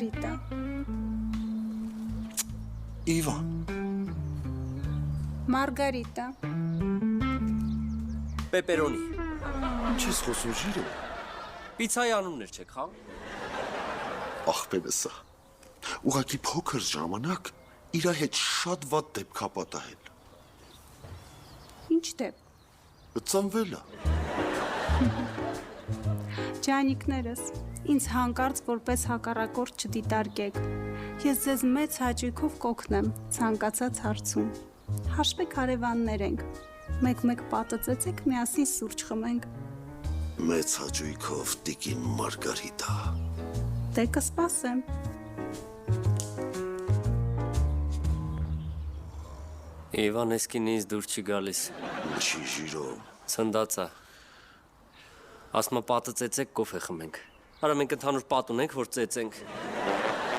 Rita. Իվան, Margarita. Պեպերոնի։ ինչ ես խոսում ջիրը։ Պիցայի անուններ չեք խաղ։ Ախպերս է։ Ուղղակի փոքր ժամանակ իր հետ շատ վատ դեպք ապատահել։ Ինչ դեպք։ Ծնվել է։ Ջանիկներս, ինձ հանկարծ որպես հակառակորդ չդիտարկեք։ Ես ձեզ մեծ հաճույքով կօգնեմ ցանկացած հարցում։ Հաշվեք հարևաններ ենք։ Մեկ-մեկ պատը ծեծեք, միասին սուրճ խմենք։ Մեծ հաճույքով տիկին Մարգարիտա։ Դե կսպասեմ։ Իվան էսկինից դուր չի գալիս։ Ինչի ջիրո։ Ցնդացա։ Ասма պատը ծեծեք, կոֆե խմենք։ Արա մենք ընդհանուր պատ ունենք, որ ծեծենք։